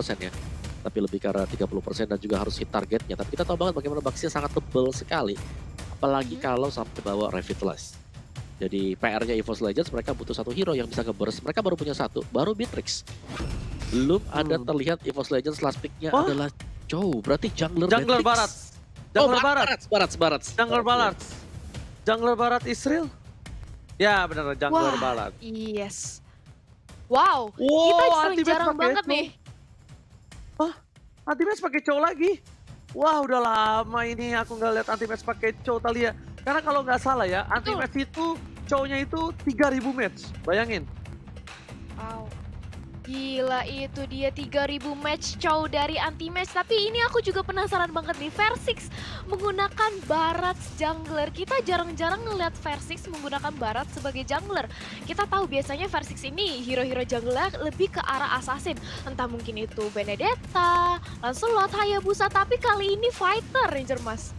50% ya. Tapi lebih ke arah 30% dan juga harus hit targetnya. Tapi kita tahu banget bagaimana Baxia sangat tebal sekali. Apalagi kalau sampai bawa Revitalize. Jadi PR-nya EVOS Legends mereka butuh satu hero yang bisa nge-burst. Mereka baru punya satu, baru Beatrix. Belum ada terlihat EVOS Legends last pick-nya adalah Chow. Berarti jungler Jungler Beatrix. barat. Jungler barat. Barat. Jungler barat. Jungler barat Israel. Ya benar jungler Wah, barat. yes. Wow, Wow, kita sering anti-match jarang pakai banget Chow. nih. Anti-match pakai Chow lagi. Wah udah lama ini aku nggak lihat anti-match pakai Chow Thalia. Karena kalau nggak salah ya, anti-match itu Chow-nya itu 3000 match. Bayangin. Wow. Gila, itu dia 3000 match Chow dari anti-match. Tapi ini aku juga penasaran banget nih, Versix menggunakan Barat jungler. Kita jarang-jarang ngeliat Versix menggunakan Barat sebagai jungler. Kita tahu biasanya Versix ini hero-hero jungler lebih ke arah assassin. Entah mungkin itu Benedetta, Lancelot, Hayabusa, tapi kali ini fighter Ranger Mas.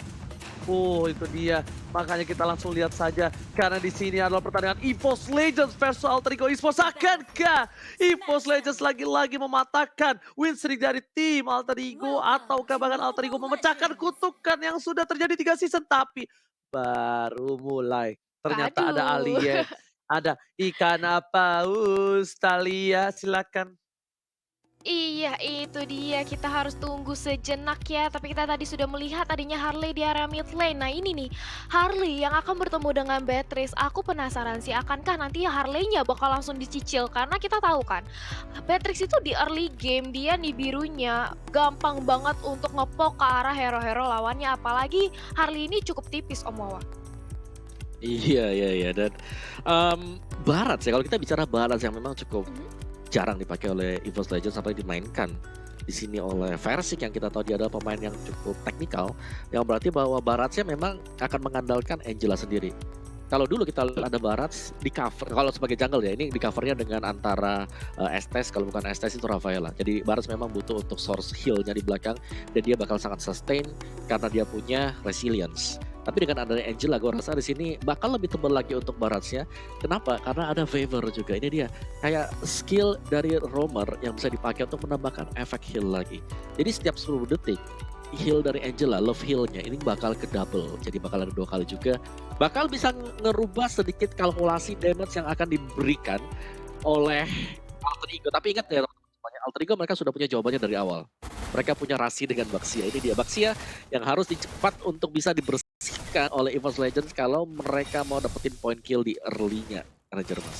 Oh itu dia. Makanya kita langsung lihat saja. Karena di sini adalah pertandingan EVOS Legends versus Alter Ego Esports. Akankah EVOS Legends lagi-lagi mematahkan win streak dari tim Alter Ego? Ataukah bahkan Alter Ego memecahkan kutukan yang sudah terjadi 3 season? Tapi baru mulai. Ternyata ada Aduh. alien. Ada ikan paus. Thalia silakan. Iya, itu dia. Kita harus tunggu sejenak ya. Tapi kita tadi sudah melihat adanya Harley di area mid lane. Nah ini nih, Harley yang akan bertemu dengan Beatrice. Aku penasaran sih, akankah nanti Harley-nya bakal langsung dicicil? Karena kita tahu kan, Beatrice itu di early game, dia nih birunya gampang banget untuk ngepok ke arah hero-hero lawannya. Apalagi Harley ini cukup tipis, Om Wawa. Iya. Dan Barat sih, kalau kita bicara Barat yang memang cukup jarang dipakai oleh EVOS Legends sampai dimainkan di sini oleh Versix yang kita tahu dia adalah pemain yang cukup teknikal, yang berarti bahwa Baratnya memang akan mengandalkan Angela sendiri. Kalau dulu kita lihat ada Barat di cover, kalau sebagai jungle ya, ini di covernya dengan antara Estes, kalau bukan Estes itu Rafaela. Jadi Barat memang butuh untuk source heal-nya di belakang dan dia bakal sangat sustain karena dia punya resilience. Tapi dengan adanya Angela, gue rasa di sini bakal lebih tebal lagi untuk Baratsnya. Kenapa? Karena ada favor juga. Ini dia kayak skill dari Roamer yang bisa dipakai untuk menambahkan efek heal lagi. Jadi setiap 10 detik heal dari Angela, love heal-nya ini bakal ke double. Jadi bakal ada 2 kali juga. Bakal bisa ngerubah sedikit kalkulasi damage yang akan diberikan oleh Alter Ego. Tapi ingat ya teman-teman, Alter Ego mereka sudah punya jawabannya dari awal. Mereka punya rasi dengan Baxia. Ini dia Baxia yang harus dicepat untuk bisa dibersihkan oleh EVOS Legends kalau mereka mau dapetin point kill di early-nya Ranger Mas.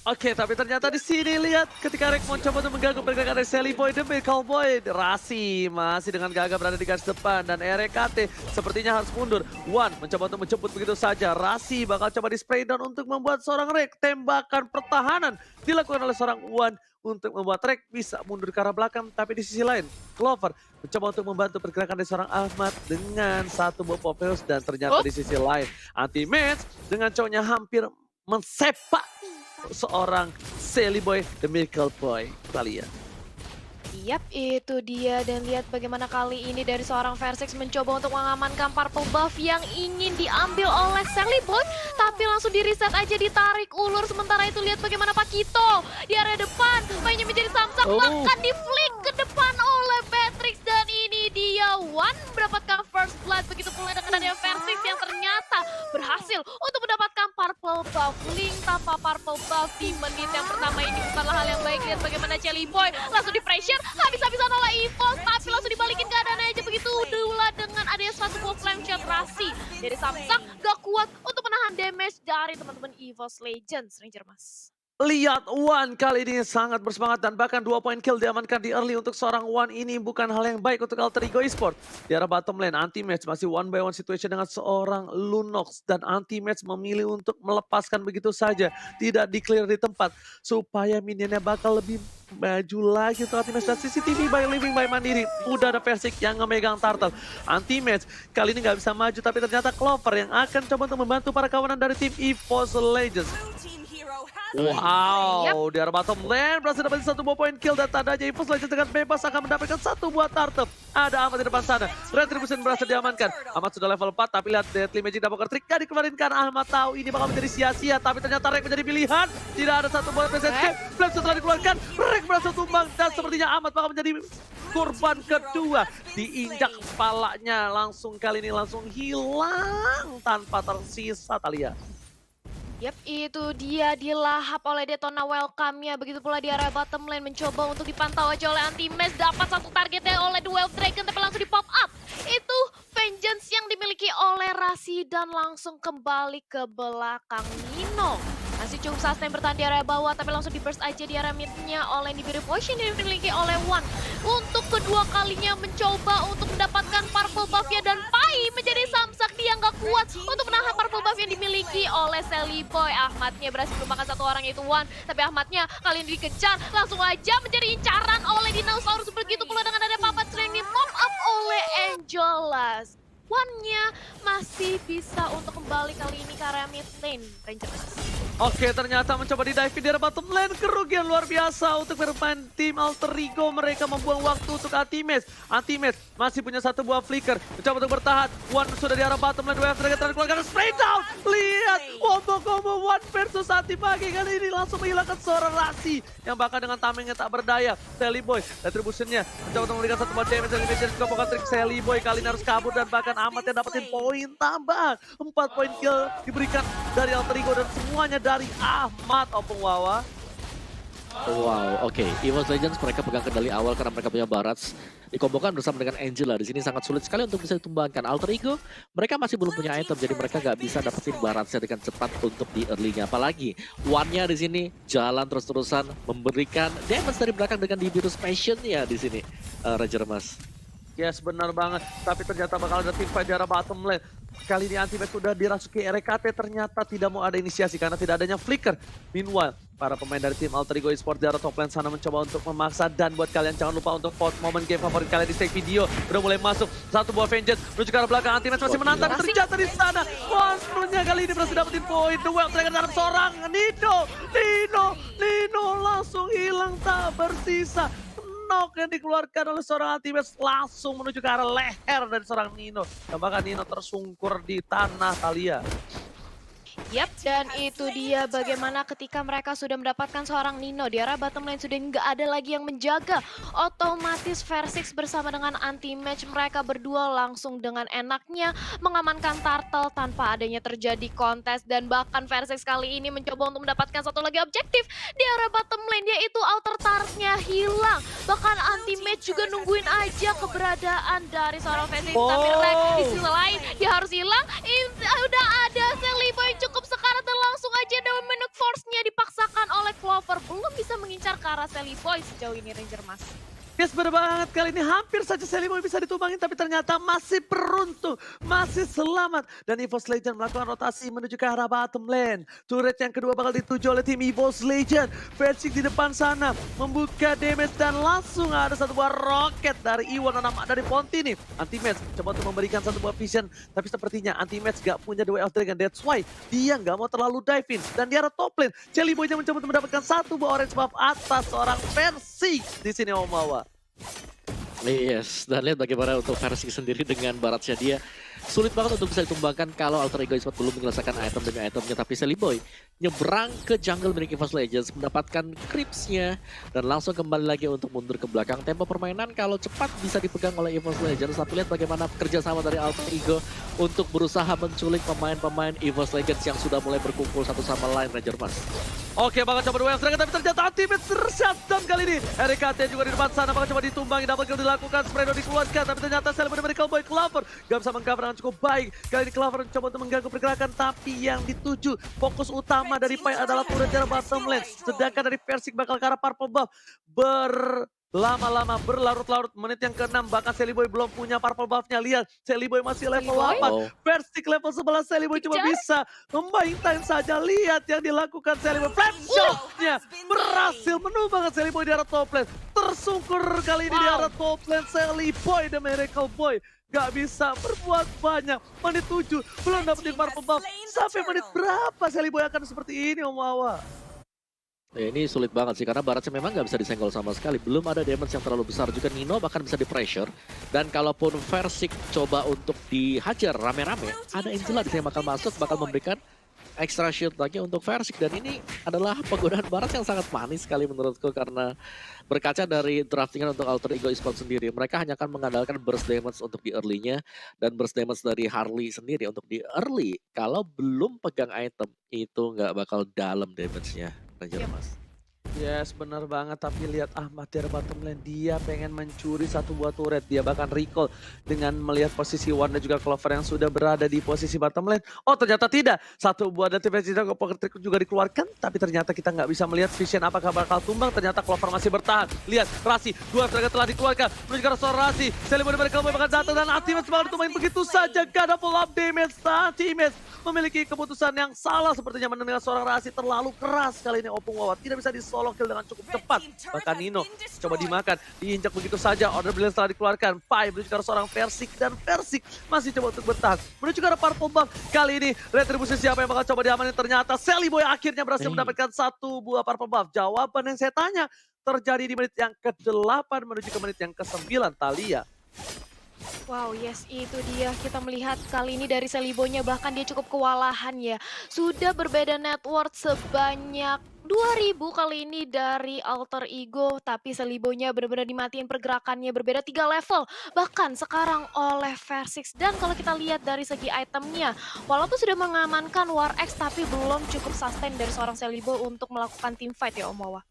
Oke, tapi ternyata di sini lihat ketika Rek mencoba untuk mengganggu pergerakan dari Sally Boy The Miracle Boy, Rasi masih dengan gagah berada di garis depan dan RKT sepertinya harus mundur. Wan mencoba untuk menjemput begitu saja. Rasi bakal coba di spray down untuk membuat seorang Rek tembakan pertahanan dilakukan oleh seorang Wan untuk membuat Rek bisa mundur ke arah belakang. Tapi di sisi lain, Clover mencoba untuk membantu pergerakan dari seorang Ahmad dengan satu buah Popheus dan ternyata di sisi lain anti-match dengan cowoknya hampir mensepak seorang Sally Boy The Miracle Boy. Thalia. Yap, itu dia. Dan lihat bagaimana kali ini dari seorang Versix mencoba untuk mengamankan purple buff yang ingin diambil oleh Sally Boy. Tapi langsung di reset aja, ditarik ulur. Sementara itu lihat bagaimana Pakito di area depan. Mainnya menjadi samsak, bahkan di flick ke depan oleh Beatrix. Dan ini dia Wan mendapatkan first blood. Begitu pula dengan adanya Versix yang ternyata berhasil untuk mendapatkan purple buff. Link tanpa purple buff di menit yang pertama ini bukanlah hal yang baik. Lihat bagaimana Sally Boy langsung di pressure. Habis-habisan oleh EVOS, tapi langsung dibalikin keadaannya aja begitu. Dula dengan adanya satu buah flame shot Rasi dari Samsak gak kuat untuk menahan damage dari teman-teman EVOS Legends, Ranger Mas. Lihat Wan kali ini sangat bersemangat dan bahkan 2 point kill diamankan di early untuk seorang Wan. Ini bukan hal yang baik untuk Alter Ego Esports. Di arah bottom lane anti-match masih 1-by-1 situation dengan seorang Lunox. Dan anti-match memilih untuk melepaskan begitu saja. Tidak di-clear di tempat. Supaya minionnya bakal lebih maju lagi untuk anti-match. Dan CCTV by Living by Mandiri. Udah ada Versix yang ngemegang turtle. Anti-match kali ini gak bisa maju. Tapi ternyata Clover yang akan coba untuk membantu para kawanan dari tim EVOS Legends. Wow, di arah bottom lane berhasil dapetin satu buah poin kill dan tandanya EVOS Legends dengan bebas akan mendapatkan satu buah turtle. Ada Ahmad di depan sana. Retribution berhasil diamankan. Ahmad sudah level 4 tapi lihat Deadly Magic double trick gak dikeluarin karena Ahmad tahu ini bakal menjadi sia-sia. Tapi ternyata Rek menjadi pilihan. Tidak ada satu buah presence game. Flame setelah dikeluarkan. Rek berhasil tumbang dan sepertinya Ahmad bakal menjadi korban kedua. Diinjak kepalanya langsung kali ini langsung hilang tanpa tersisa Thalia. Yap, itu dia dilahap oleh Detona welcome-nya. Begitu pula di area bottom lane mencoba untuk dipantau aja oleh Anti-Mage. Dapat satu targetnya oleh The Wild Dragon tapi langsung di pop up. Itu vengeance yang dimiliki oleh Rasi dan langsung kembali ke belakang Nino. Masih cukup sustain bertahan di area bawah tapi langsung di burst aja di area mid-nya oleh Nibiru Potion yang dimiliki oleh Wan. Untuk kedua kalinya mencoba untuk mendapatkan purple buff-nya dan Pai menjadi samsak dia nggak kuat untuk menahan purple buff yang dimiliki oleh Sally Boy. Ahmadnya berhasil melupakan satu orang yaitu Wan, tapi Ahmadnya kali ini dikejar langsung aja menjadi incaran oleh Dinosaurus. Begitu pula dengan ada Papa Strength di pop up oleh Angelas. One-nya masih bisa untuk kembali kali ini ke area mid lane Rangers. Oke, ternyata mencoba di dive di bottom lane. Kerugian luar biasa untuk bermain tim Alter Ego. Mereka membuang waktu untuk Anti-Mage. Anti-Mage masih punya satu buah flicker. Mencoba untuk bertahan. One sudah di arah bottom lane. Wave Dragon terkeluarkan spray down. Lihat, combo One versus Anti-Mage kali ini langsung menghilangkan seorang Rasi. Yang bahkan dengan tamengnya tak berdaya. Sally Boy, retributionnya mencoba untuk memberikan satu buah damage. Sally Boy juga bukan trik Sally Boy. Kali ini harus kabur dan bahkan Ahmad yang dapetin poin tambahan. 4 poin kill diberikan dari Alter Ego dan semuanya dari Ahmad Opung Wawa. Wow, oke. EVOS Legends mereka pegang kendali awal karena mereka punya Barats. Dikombokan bersama dengan Angela. Di sini sangat sulit sekali untuk bisa ditumbangkan. Alter Ego, mereka masih belum punya item, jadi mereka nggak bisa dapetin Baratsnya dengan cepat untuk di early-nya. Apalagi One-nya di sini jalan terus-terusan memberikan damage dari belakang dengan Nibiru's Passion-nya di sini. Ranger Mas. Yes, benar banget. Tapi ternyata bakal ada team fight di arah bottom lane. Kali ini Anti-Mage sudah dirasuki RKT, ternyata tidak mau ada inisiasi karena tidak adanya flicker. Meanwhile, para pemain dari tim Alter Ego Esports di arah top lane sana mencoba untuk memaksa. Dan buat kalian jangan lupa untuk vote momen game favorit kalian di stake video. Udah mulai masuk, satu buah vengeance menuju ke arah belakang. Anti-Mage masih menantang, ternyata di sana monsternya kali ini berhasil dapetin poin. The Wild Dragon dalam seorang Nino langsung hilang tak bersisa. Knock yang dikeluarkan oleh seorang Anti-Mage langsung menuju ke arah leher dari seorang Nino. Dan bahkan Nino tersungkur di tanah Thalia. Yap, dan itu dia bagaimana ketika mereka sudah mendapatkan seorang Nino. Di arah bottom lane sudah nggak ada lagi yang menjaga. Otomatis Versix bersama dengan Anti-Mage mereka berdua langsung dengan enaknya mengamankan turtle tanpa adanya terjadi kontes. Dan bahkan Versix kali ini mencoba untuk mendapatkan satu lagi objektif di arah bottom lane, yaitu outer turret-nya hilang. Bahkan Anti-Mage juga nungguin aja keberadaan dari seorang Versix. Tapi Rek di sisi lain dia harus hilang. Udah ada Sally Boy cukup sekarat dan langsung aja Dominic Force-nya dipaksakan oleh Clover. Belum bisa mengincar ke arah Sally Boy sejauh ini Ranger Mas. Yes, bener banget. Kali ini hampir saja Sally Boy bisa ditumbangin, tapi ternyata masih beruntung, masih selamat. Dan EVOS Legends melakukan rotasi menuju ke arah bottom lane. Turret yang kedua bakal dituju oleh tim EVOS Legends. Versix di depan sana membuka damage dan langsung ada satu buah roket dari Iwan dari Pontini. Anti-Mage coba untuk memberikan satu buah vision, tapi sepertinya Anti-Mage gak punya The Way of Dragon. That's why dia gak mau terlalu dive in. Dan di arah top lane, Sally Boy-nya mencoba untuk mendapatkan satu buah orange buff atas seorang Versix di sini Om Wawa. Yes, dan lihat bagaimana untuk Versix sendiri dengan Baratsnya dia. Sulit banget untuk bisa ditumbangkan kalau Alter Ego Esports belum menyelesaikan item demi itemnya. Tapi Sally Boy nyebrang ke jungle milik EVOS Legends, mendapatkan creeps-nya dan langsung kembali lagi untuk mundur ke belakang. Tempo permainan kalau cepat bisa dipegang oleh EVOS Legends. Tapi lihat bagaimana kerjasama dari Alter Ego untuk berusaha menculik pemain-pemain EVOS Legends yang sudah mulai berkumpul satu sama lain, Ranger Mas. Oke, bakal coba The Wild Dragon, tapi ternyata Anti-Mage tershutdown kali ini. RKT juga di depan sana, bakal coba ditumbangi, double kill dilakukan, Spredo dikeluarkan, tapi ternyata Sally Boy Miracle Boy Clover gak bisa mengcover dengan cukup baik. Kali ini Clover mencoba untuk mengganggu pergerakan, tapi yang dituju fokus utama dari Pai adalah turret dari bottom lane. Sedangkan dari Versix bakal ke arah purple buff. Lama-lama berlarut-larut, menit yang ke-6 bahkan Sally Boy belum punya purple buff-nya. Lihat, Sally Boy masih level 8. Versix level 11, Sally Boy cuma bisa membaintain saja. Lihat yang dilakukan Sally Boy. Flame shot-nya berhasil menumbangkan Sally Boy di arah top lane. Tersungkur kali ini di arah top lane Sally Boy, The Miracle Boy. Gak bisa berbuat banyak. Menit 7, belum dapetin purple buff. Sampai menit berapa Sally Boy akan seperti ini Om Wawa? Ya, ini sulit banget sih karena Baratnya memang nggak bisa disenggol sama sekali. Belum ada damage yang terlalu besar juga. Nino bahkan bisa di-pressure. Dan kalaupun Versik coba untuk dihajar rame-rame, ada Angela di sini bakal masuk, bakal memberikan extra shield lagi untuk Versik. Dan ini adalah penggunaan Barat yang sangat manis sekali menurutku karena berkaca dari draftingan untuk Alter Ego Esports sendiri. Mereka hanya akan mengandalkan burst damage untuk di early-nya dan burst damage dari Harley sendiri untuk di early. Kalau belum pegang item, itu nggak bakal dalam damage-nya. Ranger Yap. Mas. Yes, bener banget. Tapi lihat Ahmad dari bottom lane. Dia pengen mencuri satu buah turret. Dia bahkan recall dengan melihat posisi Wan dan juga Clover yang sudah berada di posisi bottom lane. Oh, ternyata tidak. Satu buah dan defense juga dikeluarkan. Tapi ternyata kita nggak bisa melihat vision apakah bakal tumbang. Ternyata Clover masih bertahan. Lihat, Rasi. Dua tenaga telah dikeluarkan. Menuju ke arah seorang Rasi. Selimut dari Clover bahkan datang. Dan Ultimate bakal ditumain begitu saja. Gak ada full up damage. Ultimate memiliki keputusan yang salah. Sepertinya mendengar seorang Rasi terlalu keras. Kali ini Opung Wawa tidak bisa solo kill dengan cukup cepat. Bahkan Nino coba dimakan, diinjak begitu saja. Order Brilliant setelah dikeluarkan. Pai menuju ke arah seorang Versik dan Versik masih coba untuk bertahan. Menuju ke arah Purple Buff. Kali ini retribusi siapa yang bakal coba diamanin? Ternyata Sally Boy akhirnya berhasil mendapatkan satu buah Purple Buff. Jawaban yang saya tanya terjadi di menit yang ke-8 menuju ke menit yang ke-9 Thalia. Wow, yes, itu dia. Kita melihat kali ini dari Selibonya bahkan dia cukup kewalahan ya. Sudah berbeda net worth sebanyak 2000 kali ini dari Alter Ego. Tapi Selibonya benar-benar dimatiin pergerakannya berbeda 3 level. Bahkan sekarang oleh Versix. Dan kalau kita lihat dari segi itemnya, walaupun sudah mengamankan War X tapi belum cukup sustain dari seorang Selibo untuk melakukan team fight ya Om Wawa.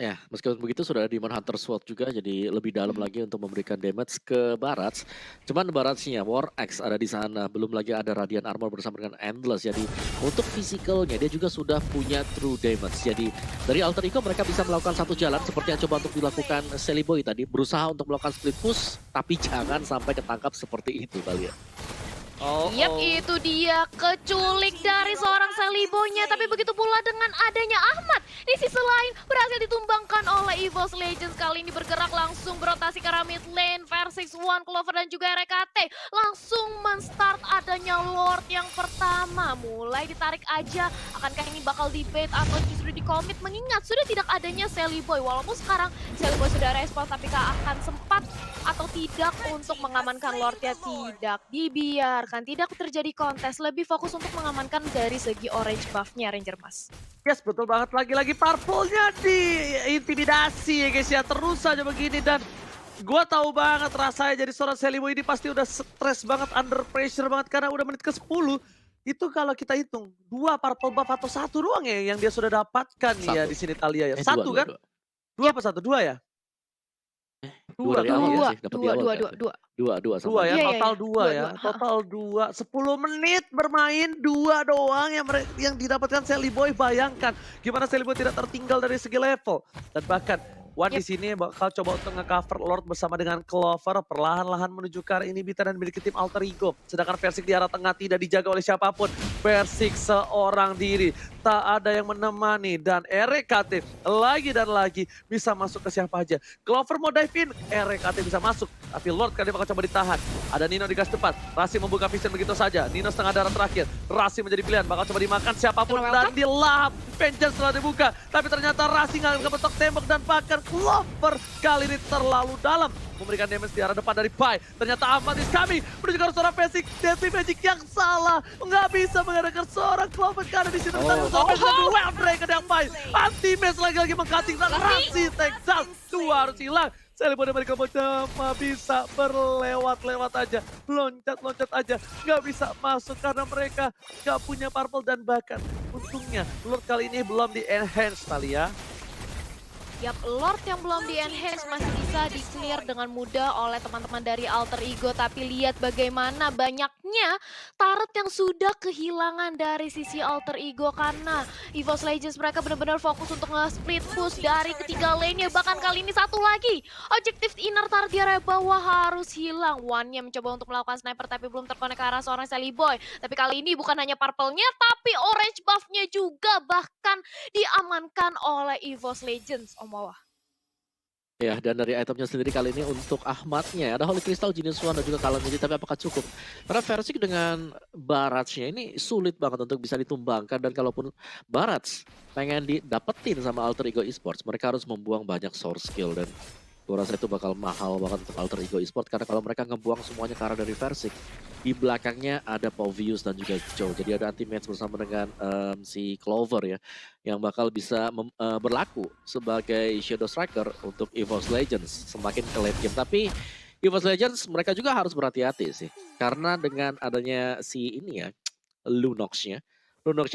Ya, meskipun begitu sudah ada Demon Hunter Sword juga, jadi lebih dalam lagi untuk memberikan damage ke Barats. Cuman Baratsnya, War X ada di sana, belum lagi ada Radiant Armor bersama dengan Endless. Jadi untuk physicalnya dia juga sudah punya true damage. Jadi dari Alter Ego mereka bisa melakukan satu jalan seperti yang coba untuk dilakukan Sally Boy tadi. Berusaha untuk melakukan split push, tapi jangan sampai ketangkap seperti itu kalian. Yap, itu dia keculik dari seorang Salibonya. Tapi begitu pula dengan adanya Ahmad. Di sisi lain berhasil ditumbangkan oleh EVOS Legends. Kali ini bergerak langsung berotasi ke arah mid lane. Versix, One, Clover dan juga RKT. Langsung men-start adanya Lord yang pertama. Mulai ditarik aja. Akankah ini bakal debate atau justru di-commit? Mengingat sudah tidak adanya Sally Boy. Walaupun sekarang Sally Boy sudah respon. Tapi akan sempat atau tidak untuk mengamankan Lordnya? Tidak dibiarkan. Tidak terjadi kontes, lebih fokus untuk mengamankan dari segi orange buff-nya Ranger Mas. Yes, betul banget. Lagi-lagi Purple-nya diintimidasi ya guys ya. Terus saja begini dan gue tahu banget rasanya jadi seorang Sally Boy ini pasti udah stres banget, under pressure banget karena udah menit ke-10. Itu kalau kita hitung 2 Purple buff atau 1 doang ya yang dia sudah dapatkan ya di sini Thalia ya. Satu kan? Dua apa satu? Dua ya? Dua dari awal ya sih, dapat di awal kan? Dua sama Dua ya, Iya, total iya. dua ya. Total dua. 10 menit bermain, 2 doang yang didapatkan Sally Boy. Bayangkan gimana Sally Boy tidak tertinggal dari segi level. Dan bahkan Wan di sini bakal coba untuk nge-cover Lord bersama dengan Clover. Perlahan-lahan menuju ke arah inhibitor dan milik tim Alter Ego. Sedangkan Versik di arah tengah tidak dijaga oleh siapapun. Versik seorang diri. Tak ada yang menemani. Dan RKT lagi dan lagi bisa masuk ke siapa aja. Clover mau dive in, RKT bisa masuk. Tapi Lord kali bakal coba ditahan. Ada Nino di gas depan. Rasi membuka vision begitu saja. Nino setengah darah terakhir. Rasi menjadi pilihan. Bakal coba dimakan siapapun. Dan dilahap. Vengeance telah dibuka. Tapi ternyata Rasi nggak kebetok tembok. Dan bahkan Clover kali ini terlalu dalam. Memberikan damage di arah depan dari Pai. Ternyata Ahmad is coming. Menuju ke arah seorang Versik. Deadly Magic yang salah. Nggak bisa mengadakan seorang Clover. Karena di sini sampai dengan Wild Dragon yang Pai. Anti-match lagi-lagi mengcutting. Dan Rasi Texas. Dua harus hilang. Sally Boy mereka cuma bisa berlewat-lewat aja. Loncat-loncat aja. Nggak bisa masuk karena mereka nggak punya purple. Dan bahkan untungnya Lord kali ini belum di-enhance Thalia. Yap, Lord yang belum di-enhance masih bisa di-clear dengan mudah oleh teman-teman dari Alter Ego. Tapi lihat bagaimana banyaknya turret yang sudah kehilangan dari sisi Alter Ego. Karena EVOS Legends mereka benar-benar fokus untuk nge-split push dari ketiga lane-nya. Bahkan kali ini satu lagi. Objektif inner turret di area bawah harus hilang. One-nya mencoba untuk melakukan sniper tapi belum terkonek ke arah seorang Sally Boy. Tapi kali ini bukan hanya purple-nya tapi orange buff-nya juga bahkan diamankan oleh EVOS Legends. Om Wawa. Ya, dan dari itemnya sendiri kali ini untuk Ahmadnya ada Holy Crystal, Genius One dan juga Calamity, tapi apakah cukup? Karena Versik dengan Barrage-nya ini sulit banget untuk bisa ditumbangkan, dan kalaupun Barrage pengen didapetin sama Alter Ego Esports, mereka harus membuang banyak source skill, dan gue rasa itu bakal mahal banget untuk Alter Ego Esports, karena kalau mereka ngebuang semuanya ke arah dari Versik, di belakangnya ada Povius dan juga Joe, jadi ada anti-match bersama dengan si Clover ya, yang bakal bisa berlaku sebagai Shadow Striker untuk EVOS Legends semakin ke late game. Tapi EVOS Legends mereka juga harus berhati-hati sih, karena dengan adanya si ini ya, Lunox-nya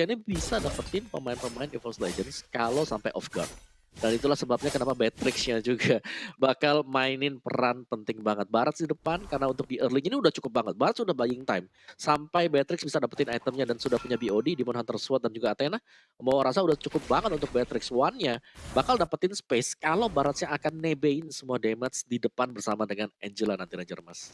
ini bisa dapetin pemain-pemain EVOS Legends kalau sampai off guard. Dan itulah sebabnya kenapa Batrix-nya juga bakal mainin peran penting banget. Barats di depan karena untuk di early ini udah cukup banget. Barats sudah buying time sampai Batrix bisa dapetin itemnya dan sudah punya BOD, Demon Hunter Sword dan juga Athena. Mau rasa udah cukup banget untuk Batrix. One-nya bakal dapetin space kalau Baratsnya akan nebein semua damage di depan bersama dengan Angela nanti Ranger Mas.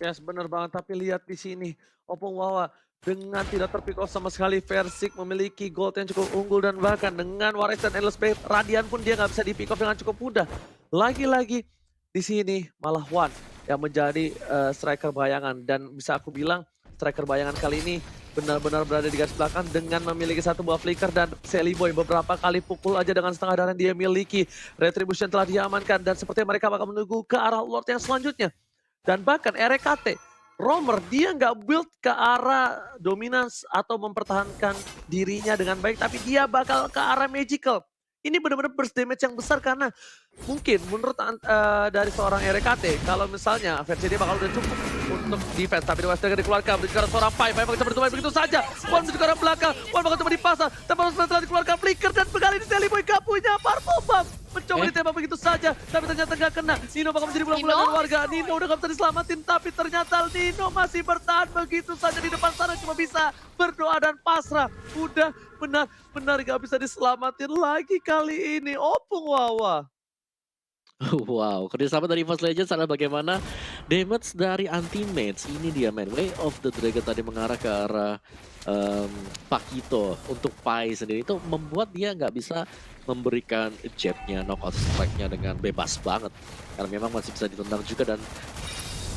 Yes, bener banget. Tapi lihat di sini, Opung Wawa dengan tidak terpick off sama sekali, Versik memiliki gold yang cukup unggul dan bahkan dengan Waris dan Endless Blade, Radian pun dia nggak bisa di pick off dengan cukup mudah. Lagi-lagi di sini malah One yang menjadi striker bayangan, dan bisa aku bilang striker bayangan kali ini benar-benar berada di garis belakang dengan memiliki satu buah flicker, dan Sally Boy beberapa kali pukul aja dengan setengah darah yang dia miliki. Retribution telah diamankan dan sepertinya mereka bakal menunggu ke arah Lord yang selanjutnya. Dan bahkan RKT, Romer dia nggak build ke arah dominance atau mempertahankan dirinya dengan baik, tapi dia bakal ke arah magical. Ini benar-benar burst damage yang besar karena mungkin menurut dari seorang RKT, kalau misalnya versi dia bakal udah cukup untuk defense, tapi di Western dikeluarkan menuju ke arah seorang Pai bakal coba ditutup begitu saja. One menuju ke arah belakang, One bakal coba dipasang, tapi setelah dikeluarkan flicker dan kali ini Sally Boy gak punya purple bomb. Mencoba ditembak begitu saja, tapi ternyata gak kena. Nino bakal menjadi bulan-bulanan warga. Nino udah gak bisa diselamatin, tapi ternyata Nino masih bertahan begitu saja di depan sana. Cuma bisa berdoa dan pasrah. Udah benar-benar gak bisa diselamatin lagi kali ini. Opung Wawa. Wow, kerjasama dari EVOS Legends adalah bagaimana damage dari anti-mage. Ini dia man, Way of the Dragon tadi mengarah ke arah Pakito untuk Pai sendiri. Itu membuat dia nggak bisa memberikan jabnya, knockout strike-nya dengan bebas banget. Karena memang masih bisa ditendang juga, dan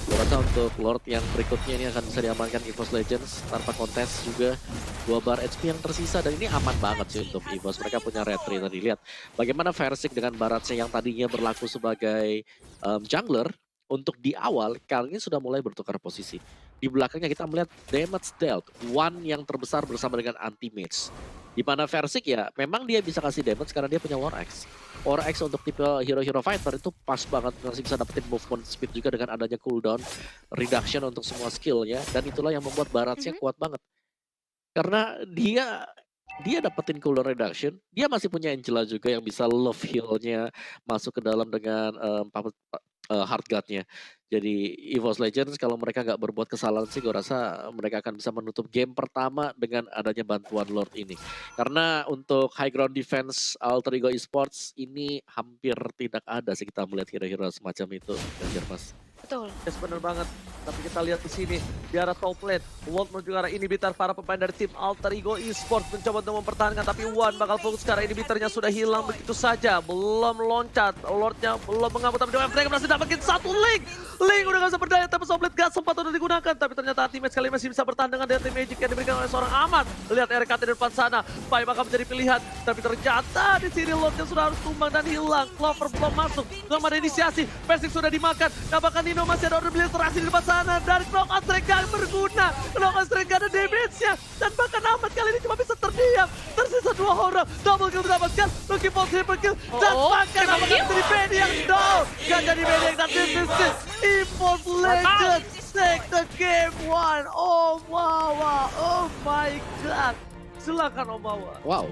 gue rasa untuk Lord yang berikutnya ini akan bisa diamankan EVOS Legends tanpa kontes juga. 2 bar HP yang tersisa, dan ini aman banget sih untuk EVOS. Mereka punya retry tadi, lihat bagaimana Versik dengan Baratsnya yang tadinya berlaku sebagai jungler untuk di awal kali ini sudah mulai bertukar posisi. Di belakangnya kita melihat damage dealt, One yang terbesar bersama dengan anti-mage. Di mana Versik ya memang dia bisa kasih damage karena dia punya War Axe. War Axe untuk tipe hero-hero fighter itu pas banget, masih bisa dapetin movement speed juga dengan adanya cooldown reduction untuk semua skillnya, dan itulah yang membuat Baratsnya kuat banget. Karena dia dapetin cooldown reduction, dia masih punya Angela juga yang bisa love heal-nya masuk ke dalam dengan hard guard-nya. Jadi EVOS Legends kalau mereka nggak berbuat kesalahan sih, gue rasa mereka akan bisa menutup game pertama dengan adanya bantuan Lord ini. Karena untuk high ground defense Alter Ego Esports ini hampir tidak ada sih kita melihat hero-hero semacam itu, Ganjar Mas. Betul. Yes, bener banget. Tapi kita lihat di sini di arah top lane, World menuju ke arah inhibitor. Para pemain dari tim Alter Ego Esports mencoba untuk mempertahankan, tapi One bakal fokus karena inhibitornya sudah hilang begitu saja. Belum loncat, Lordnya belum mengambil, tapi mereka berhasil dapetin satu link. Link udah gak bisa berdaya, tapi Soblet gak sempat udah digunakan. Tapi ternyata anti-match kali masih bisa bertahan dengan Deadly Magic yang diberikan oleh seorang Ahmad. Lihat RKT di depan sana, Pai bakal menjadi pilihan. Tapi ternyata di sini Lordnya sudah harus tumbang dan hilang. Clover belum masuk, belum ada inisiasi. Versik sudah dimakan, nah bahkan Nino masih ada order berinteraksi di depan sana. Dan knockout strike gak berguna, knockout strike gak ada damage-nya. Dan bahkan Ahmad kali ini cuma bisa terdiam. Tersisa 2 orang, double kill mendapatkan. Lucky Fall triple kill, dan bahkan Ahmad menjadi band yang down. Gak jadi band yang, dan this is it. EVOS Legends take the game 1. Oh Wawa, oh my god. Silakan Om Wawa. Wow,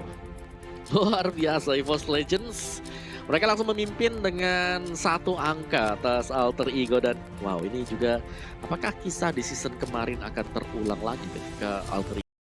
luar biasa EVOS Legends. Mereka langsung memimpin dengan 1 angka atas Alter Ego, dan wow, ini juga apakah kisah di season kemarin akan terulang lagi ketika Alter